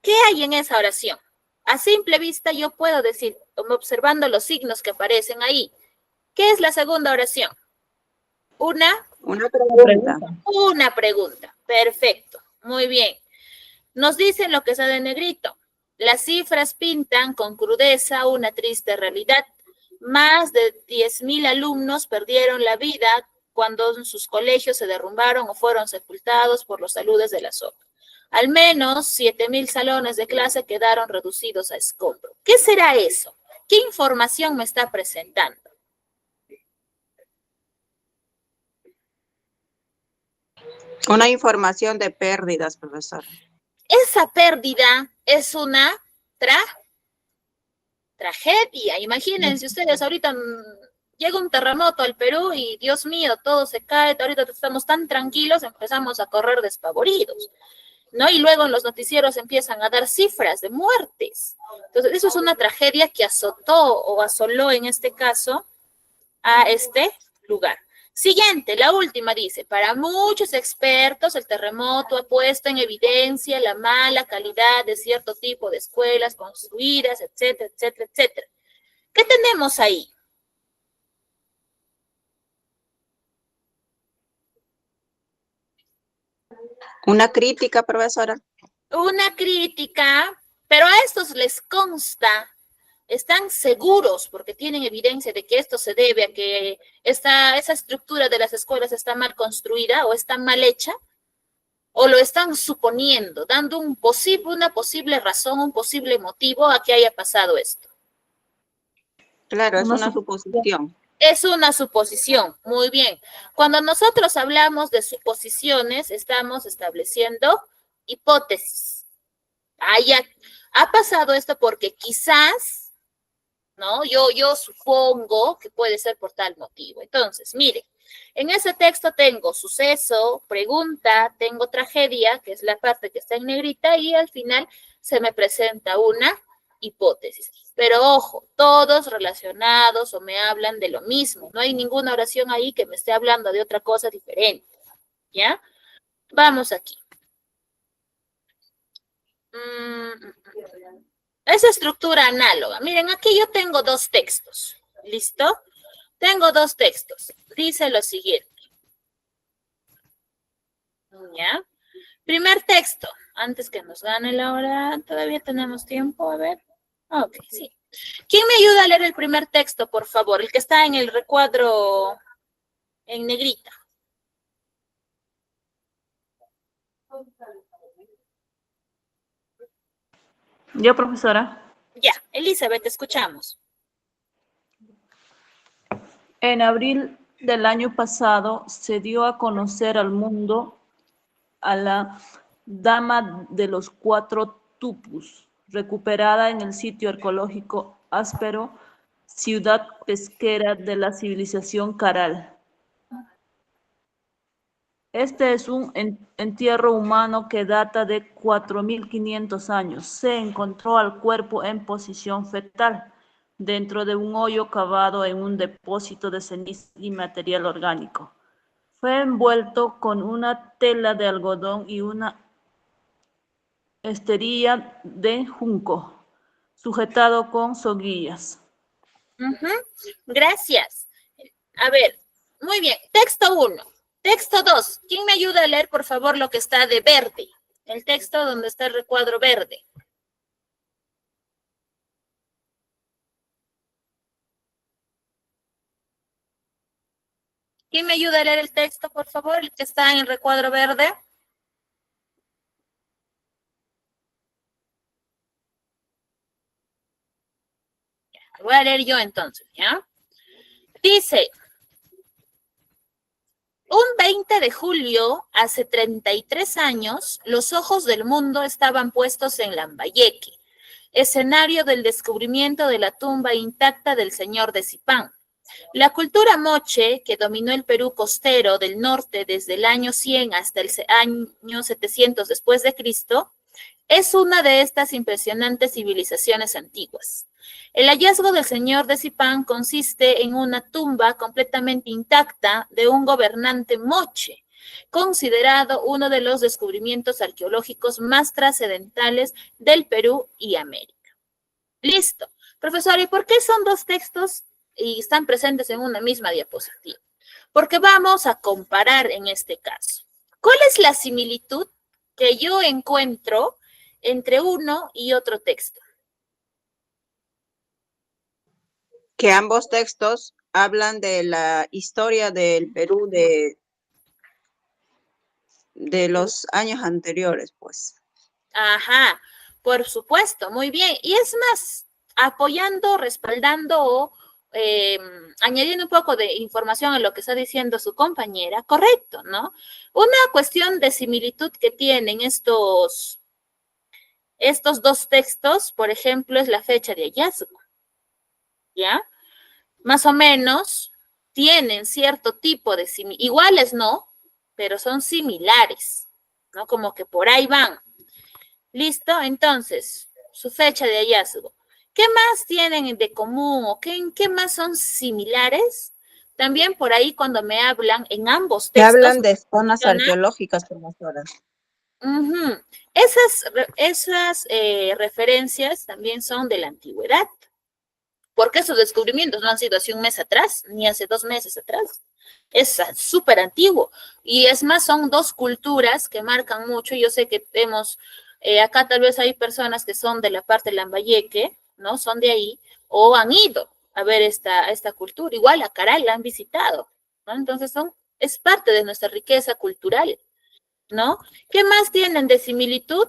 ¿Qué hay en esa oración? A simple vista yo puedo decir, observando los signos que aparecen ahí, ¿qué es la segunda oración? Una
pregunta.
Una pregunta. Perfecto. Muy bien. Nos dicen lo que está de negrito. Las cifras pintan con crudeza una triste realidad. Más de 10.000 alumnos perdieron la vida cuando sus colegios se derrumbaron o fueron sepultados por los aludes de la zona. Al menos 7.000 salones de clase quedaron reducidos a escombro. ¿Qué será eso? ¿Qué información me está presentando?
Una información de pérdidas, profesora.
Esa pérdida es una tragedia. Imagínense ustedes, ahorita llega un terremoto al Perú y Dios mío, todo se cae, ahorita estamos tan tranquilos, empezamos a correr despavoridos, ¿no? Y luego en los noticieros empiezan a dar cifras de muertes. Entonces, eso es una tragedia que azotó o asoló en este caso a este lugar. Siguiente, la última dice, para muchos expertos el terremoto ha puesto en evidencia la mala calidad de cierto tipo de escuelas construidas, etcétera, etcétera, etcétera. ¿Qué tenemos ahí?
Una crítica, profesora.
Una crítica, pero a estos les consta, están seguros porque tienen evidencia de que esto se debe a que esa estructura de las escuelas está mal construida o está mal hecha, o lo están suponiendo, dando una posible razón, un posible motivo a que haya pasado esto.
Claro, es una suposición.
Es una suposición, muy bien. Cuando nosotros hablamos de suposiciones, estamos estableciendo hipótesis. Ha pasado esto porque quizás, ¿no? Yo supongo que puede ser por tal motivo. Entonces, mire, en ese texto tengo suceso, pregunta, tengo tragedia, que es la parte que está en negrita, y al final se me presenta una hipótesis. Pero ojo, todos relacionados o me hablan de lo mismo. No hay ninguna oración ahí que me esté hablando de otra cosa diferente. ¿Ya? Vamos aquí. Esa estructura análoga. Miren, aquí yo tengo dos textos. ¿Listo? Tengo dos textos. Dice lo siguiente. ¿Ya? Primer texto. Antes que nos gane la hora, todavía tenemos tiempo. A ver. Ok, sí. ¿Quién me ayuda a leer el primer texto, por favor? El que está en el recuadro en negrita.
Yo, profesora.
Ya, Elizabeth, te escuchamos.
En abril del año pasado se dio a conocer al mundo a la Dama de los Cuatro Tupus, recuperada en el sitio arqueológico Áspero, ciudad pesquera de la civilización Caral. Este es un entierro humano que data de 4.500 años. Se encontró al cuerpo en posición fetal, dentro de un hoyo cavado en un depósito de ceniza y material orgánico. Fue envuelto con una tela de algodón y una esterilla de junco, sujetado con soguillas.
Gracias. A ver, muy bien. Texto 1. Texto 2. ¿Quién me ayuda a leer, por favor, lo que está de verde? El texto donde está el recuadro verde. ¿Quién me ayuda a leer el texto, por favor, el que está en el recuadro verde? Voy a leer yo entonces, ¿ya? Dice, un 20 de julio, hace 33 años, los ojos del mundo estaban puestos en Lambayeque, escenario del descubrimiento de la tumba intacta del señor de Zipán. La cultura moche, que dominó el Perú costero del norte desde el año 100 hasta el año 700 después de Cristo, es una de estas impresionantes civilizaciones antiguas. El hallazgo del señor de Zipán consiste en una tumba completamente intacta de un gobernante moche, considerado uno de los descubrimientos arqueológicos más trascendentales del Perú y América. Listo. Profesor, ¿y por qué son dos textos y están presentes en una misma diapositiva? Porque vamos a comparar en este caso. ¿Cuál es la similitud que yo encuentro entre uno y otro texto?
Que ambos textos hablan de la historia del Perú de los años anteriores, pues.
Ajá, por supuesto, muy bien. Y es más, apoyando, respaldando o añadiendo un poco de información a lo que está diciendo su compañera, correcto, ¿no? Una cuestión de similitud que tienen estos dos textos, por ejemplo, es la fecha de hallazgo, ¿ya? Más o menos tienen cierto tipo de iguales no, pero son similares, ¿no? Como que por ahí van. ¿Listo? Entonces, su fecha de hallazgo. ¿Qué más tienen de común o en qué más son similares? También por ahí cuando me hablan en ambos
Que
textos.
hablan de zonas arqueológicas, profesora.
Esas referencias también son de la antigüedad, porque esos descubrimientos no han sido hace un mes atrás, ni hace 2 meses atrás. Es súper antiguo. Y es más, son dos culturas que marcan mucho. Yo sé que tenemos, acá tal vez hay personas que son de la parte de Lambayeque, ¿no? Son de ahí, o han ido a ver esta cultura. Igual a Caral la han visitado, ¿no? Entonces es parte de nuestra riqueza cultural, ¿no? ¿Qué más tienen de similitud?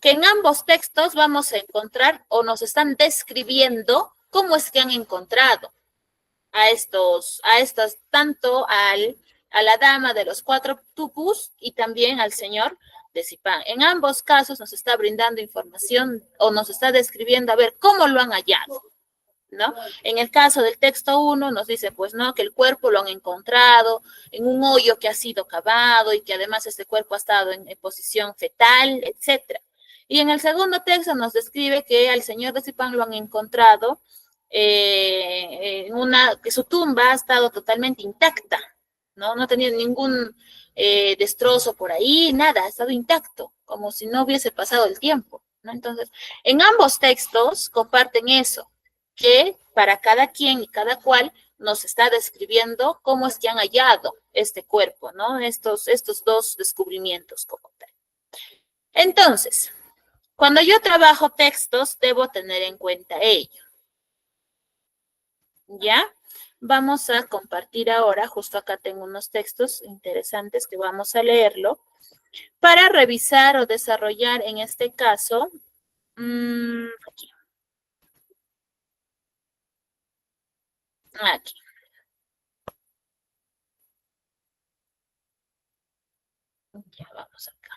Que en ambos textos vamos a encontrar o nos están describiendo cómo es que han encontrado a estas, tanto a la dama de los 4 tupus y también al señor de Zipán. En ambos casos nos está brindando información o nos está describiendo a ver cómo lo han hallado, ¿no? En el caso del texto 1 nos dice, pues, ¿no? Que el cuerpo lo han encontrado en un hoyo que ha sido cavado y que además este cuerpo ha estado en posición fetal, etcétera. Y en el segundo texto nos describe que al señor de Zipán lo han encontrado que su tumba ha estado totalmente intacta, ¿no? No ha tenido ningún destrozo por ahí, nada, ha estado intacto, como si no hubiese pasado el tiempo, ¿no? Entonces, en ambos textos comparten eso, que para cada quien y cada cual nos está describiendo cómo es que han hallado este cuerpo, ¿no? Estos dos descubrimientos como tal. Entonces, cuando yo trabajo textos, debo tener en cuenta ello. ¿Ya? Vamos a compartir ahora, justo acá tengo unos textos interesantes que vamos a leerlo, para revisar o desarrollar en este caso, aquí. Aquí. Ya vamos acá.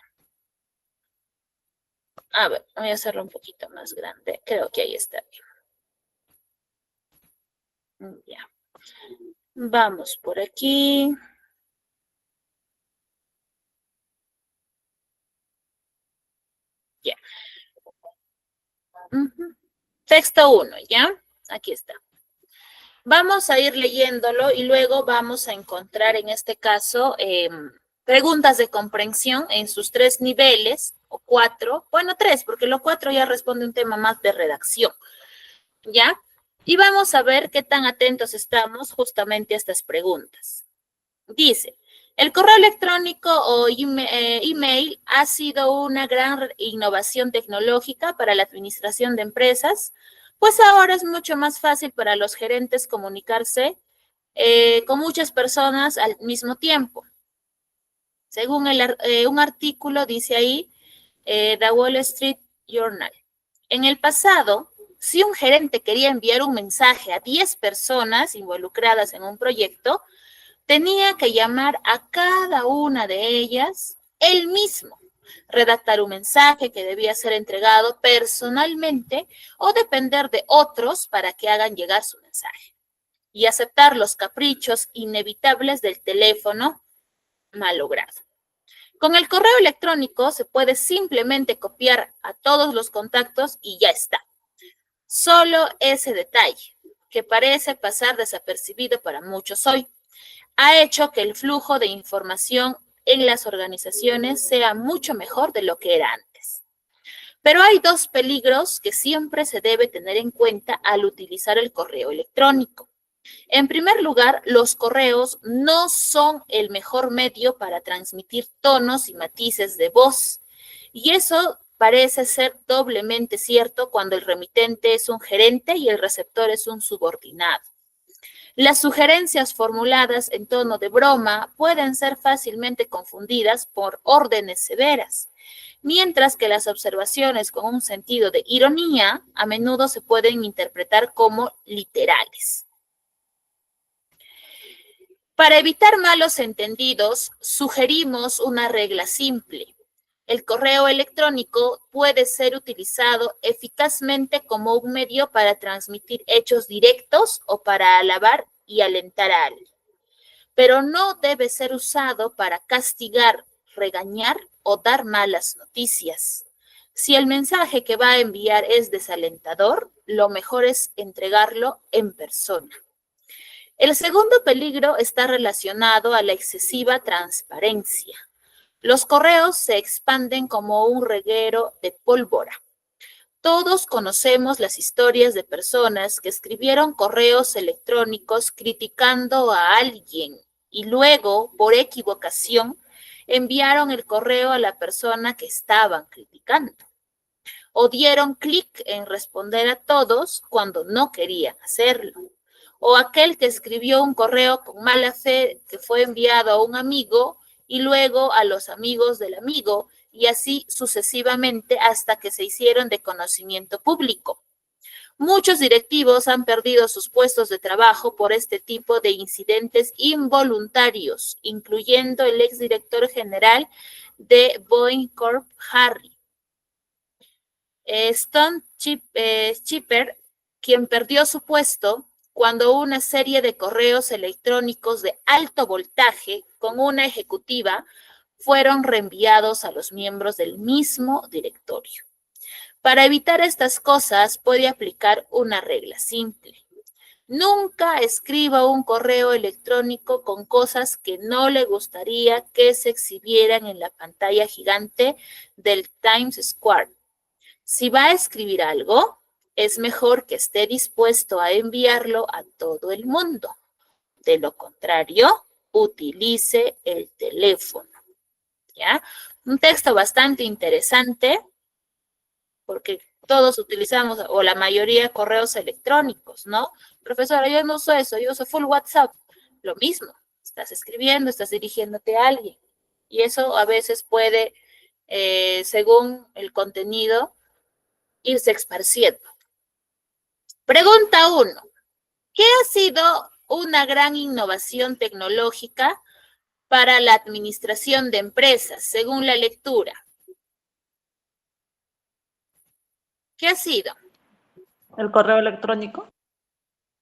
A ver, voy a hacerlo un poquito más grande. Creo que ahí está bien. Ya. Vamos por aquí. Ya. Texto 1, ¿ya? Aquí está. Vamos a ir leyéndolo y luego vamos a encontrar en este caso preguntas de comprensión en sus 3 niveles, o 4, bueno, 3, porque lo 4 ya responde un tema más de redacción, ¿ya? Y vamos a ver qué tan atentos estamos justamente a estas preguntas. Dice, el correo electrónico o email ha sido una gran innovación tecnológica para la administración de empresas, pues ahora es mucho más fácil para los gerentes comunicarse con muchas personas al mismo tiempo. Según un artículo, dice ahí, The Wall Street Journal. En el pasado, si un gerente quería enviar un mensaje a 10 personas involucradas en un proyecto, tenía que llamar a cada una de ellas él mismo, redactar un mensaje que debía ser entregado personalmente o depender de otros para que hagan llegar su mensaje y aceptar los caprichos inevitables del teléfono malogrado. Con el correo electrónico se puede simplemente copiar a todos los contactos y ya está. Solo ese detalle, que parece pasar desapercibido para muchos hoy, ha hecho que el flujo de información en las organizaciones sea mucho mejor de lo que era antes. Pero hay 2 peligros que siempre se debe tener en cuenta al utilizar el correo electrónico. En primer lugar, los correos no son el mejor medio para transmitir tonos y matices de voz. Y eso parece ser doblemente cierto cuando el remitente es un gerente y el receptor es un subordinado. Las sugerencias formuladas en tono de broma pueden ser fácilmente confundidas por órdenes severas, mientras que las observaciones con un sentido de ironía a menudo se pueden interpretar como literales. Para evitar malos entendidos, sugerimos una regla simple. El correo electrónico puede ser utilizado eficazmente como un medio para transmitir hechos directos o para alabar y alentar a alguien, pero no debe ser usado para castigar, regañar o dar malas noticias. Si el mensaje que va a enviar es desalentador, lo mejor es entregarlo en persona. El segundo peligro está relacionado a la excesiva transparencia. Los correos se expanden como un reguero de pólvora. Todos conocemos las historias de personas que escribieron correos electrónicos criticando a alguien y luego, por equivocación, enviaron el correo a la persona que estaban criticando. O dieron clic en responder a todos cuando no querían hacerlo. O aquel que escribió un correo con mala fe que fue enviado a un amigo y luego a los amigos del amigo, y así sucesivamente hasta que se hicieron de conocimiento público. Muchos directivos han perdido sus puestos de trabajo por este tipo de incidentes involuntarios, incluyendo el exdirector general de Boeing Corp, Harry Stone Chipper, quien perdió su puesto cuando una serie de correos electrónicos de alto voltaje con una ejecutiva fueron reenviados a los miembros del mismo directorio. Para evitar estas cosas puede aplicar una regla simple. Nunca escriba un correo electrónico con cosas que no le gustaría que se exhibieran en la pantalla gigante del Times Square. Si va a escribir algo, es mejor que esté dispuesto a enviarlo a todo el mundo. De lo contrario, utilice el teléfono. ¿Ya? Un texto bastante interesante, porque todos utilizamos, o la mayoría, correos electrónicos, ¿no? Profesora, yo no uso eso, yo uso full WhatsApp. Lo mismo, estás escribiendo, estás dirigiéndote a alguien. Y eso a veces puede, según el contenido, irse esparciendo. Pregunta 1. ¿Qué ha sido una gran innovación tecnológica para la administración de empresas, según la lectura? ¿Qué ha sido?
El correo electrónico.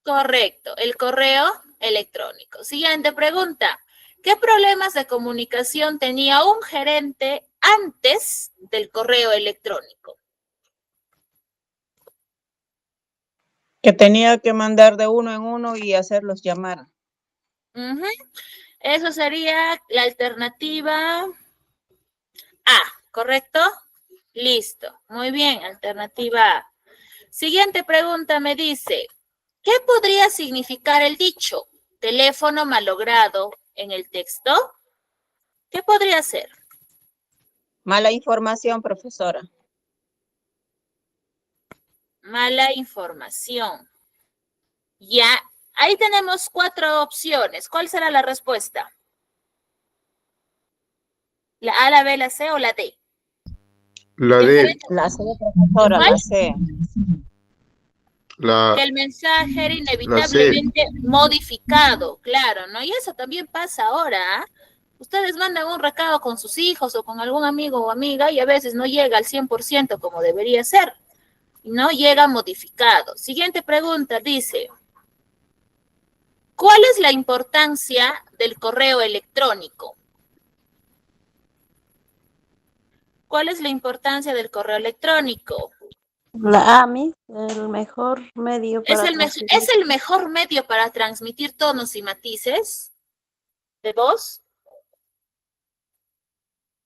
Correcto, el correo electrónico. Siguiente pregunta. ¿Qué problemas de comunicación tenía un gerente antes del correo electrónico?
Que tenía que mandar de uno en uno y hacerlos llamar.
Ujú. Eso sería la alternativa A, ¿correcto? Listo. Muy bien, alternativa A. Siguiente pregunta me dice, ¿qué podría significar el dicho teléfono malogrado en el texto? ¿Qué podría ser?
Mala información, profesora.
Mala información. Ya, ahí tenemos 4 opciones. ¿Cuál será la respuesta? ¿La A, la B, la C o la D?
La
El
D,
gerente-
La C, profesora,
¿Cuál?
la C.
la,
Que el mensaje era
la C.
inevitablemente modificado, claro, ¿no? Y eso también pasa ahora, ¿ah? Ustedes mandan un recado con sus hijos o con algún amigo o amiga y a veces no llega al 100% como debería ser, no llega modificado. Siguiente pregunta, dice, ¿cuál es la importancia del correo electrónico? ¿Cuál es la importancia del correo electrónico?
La AMI, el mejor medio
¿Es
para
el,
transmitir.
¿Es el mejor medio para transmitir tonos y matices de voz?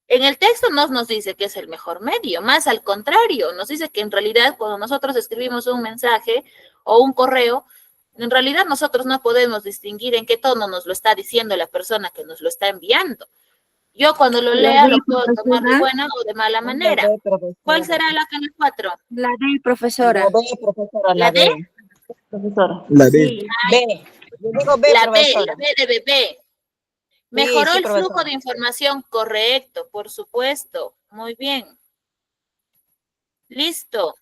En el texto no nos dice que es el mejor medio, más al contrario, nos dice que en realidad cuando nosotros escribimos un mensaje o un correo, en realidad nosotros no podemos distinguir en qué tono nos lo está diciendo la persona que nos lo está enviando. Yo cuando lo
La
lea
D,
lo puedo tomar de
profesora.
buena o de mala
Es la
manera.
D, profesora.
¿Cuál será la que en el 4?
La D,
La
profesora.
D, profesora,
¿La
la
D?
D.
Profesora.
La D.
Sí.
B. Yo digo B,
La B
profesora.
de bebé.
Sí,
Mejoró
sí,
el flujo
profesora.
de información, correcto, por supuesto. Muy bien. Listo.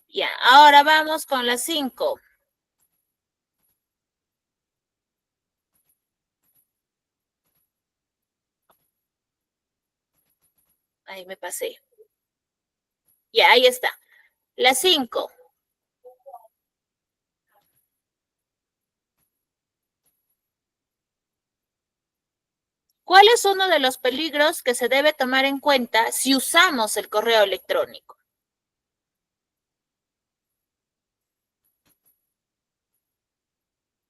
Ya, ahora vamos con las 5. Ahí me pasé. Ya, ahí está. La 5. ¿Cuál es uno de los peligros que se debe tomar en cuenta si usamos el correo electrónico?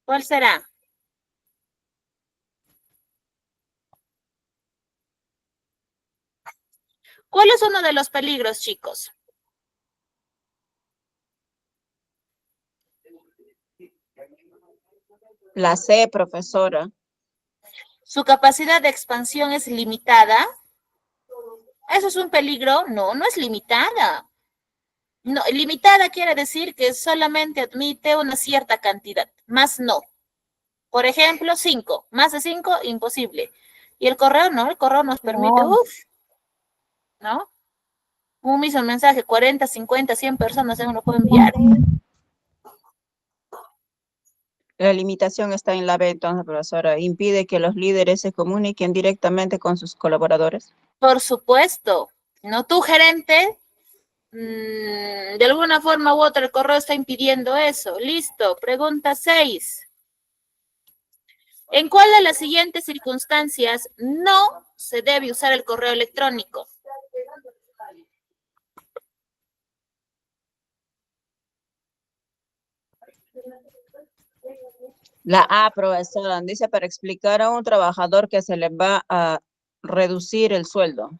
¿Cuál será? ¿Cuál es uno de los peligros, chicos?
La C, profesora.
¿Su capacidad de expansión es limitada? ¿Eso es un peligro? No, no es limitada. No, limitada quiere decir que solamente admite una cierta cantidad, más no. Por ejemplo, 5. Más de 5, imposible. Y el correo no, el correo nos permite, ¿no? Un mismo mensaje, 40, 50, 100 personas uno puede enviar.
La limitación está en la B, entonces, profesora. Impide que los líderes se comuniquen directamente con sus colaboradores.
Por supuesto, ¿no? Tu gerente, de alguna forma u otra, el correo está impidiendo eso. Listo. Pregunta 6. ¿En cuál de las siguientes circunstancias no se debe usar el correo electrónico?
La A, profesora, dice para explicar a un trabajador que se le va a reducir el sueldo.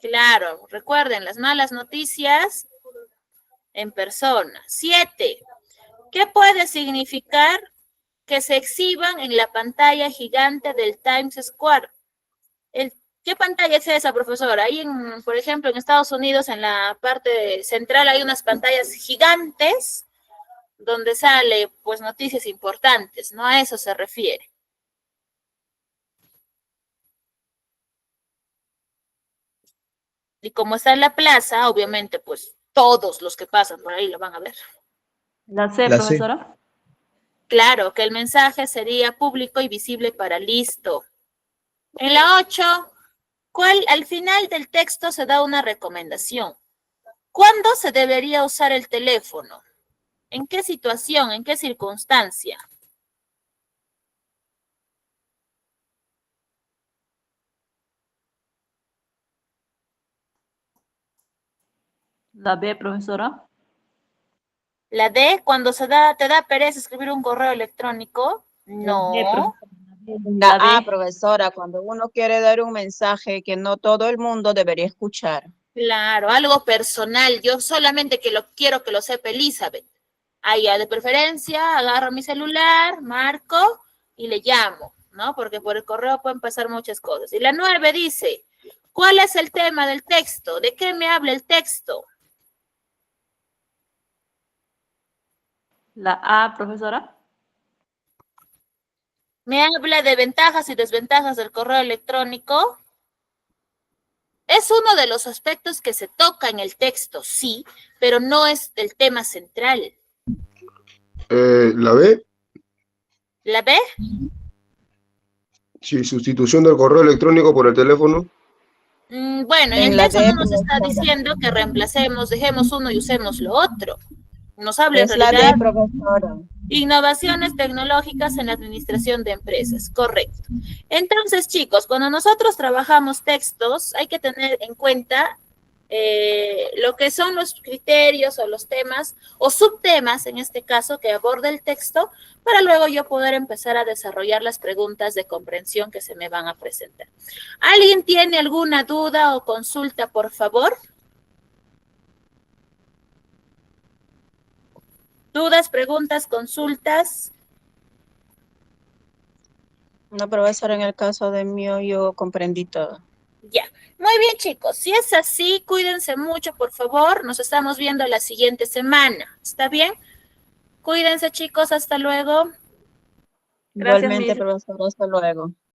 Claro, recuerden, las malas noticias en persona. 7. ¿Qué puede significar que se exhiban en la pantalla gigante del Times Square? El ¿Qué pantalla es esa, profesora? Ahí, por ejemplo, en Estados Unidos, en la parte central hay unas pantallas gigantes donde sale, pues, noticias importantes, ¿no? A eso se refiere. Y como está en la plaza, obviamente, pues, todos los que pasan por ahí lo van a ver.
La C,
La C.
profesora.
Claro, que el mensaje sería público y visible para listo. En la 8, al final del texto se da una recomendación. ¿Cuándo se debería usar el teléfono? ¿En qué situación? ¿En qué circunstancia?
La B, profesora.
La D, cuando te da pereza escribir un correo electrónico.
La D,
No.
La
La
A,
B.
profesora, cuando uno quiere dar un mensaje que no todo el mundo debería escuchar.
Claro, algo personal. Yo solamente quiero que lo sepa Elizabeth. Allá de preferencia, agarro mi celular, marco y le llamo, ¿no? Porque por el correo pueden pasar muchas cosas. Y la 9 dice, ¿cuál es el tema del texto? ¿De qué me habla el texto?
La A, profesora.
Me habla de ventajas y desventajas del correo electrónico. Es uno de los aspectos que se toca en el texto, sí, pero no es el tema central.
La B,
¿La ve?
sí, sustitución del correo electrónico por el teléfono.
Bueno, en
En
el
la
texto
D,
no nos está
profesora.
diciendo que reemplacemos, dejemos uno y usemos lo otro. Nos habla en
Es la D,
realidad
profesora.
innovaciones tecnológicas en la administración de empresas, correcto. Entonces, chicos, cuando nosotros trabajamos textos, hay que tener en cuenta lo que son los criterios o los temas o subtemas, en este caso, que aborda el texto, para luego yo poder empezar a desarrollar las preguntas de comprensión que se me van a presentar. ¿Alguien tiene alguna duda o consulta, por favor? ¿Dudas, preguntas, consultas?
No, profesora, en el caso de mío, yo comprendí todo.
Ya. Muy bien, chicos. Si es así, cuídense mucho, por favor. Nos estamos viendo la siguiente semana. ¿Está bien? Cuídense, chicos. Hasta luego.
Gracias,
Igualmente,
Miss.
profesora, hasta luego.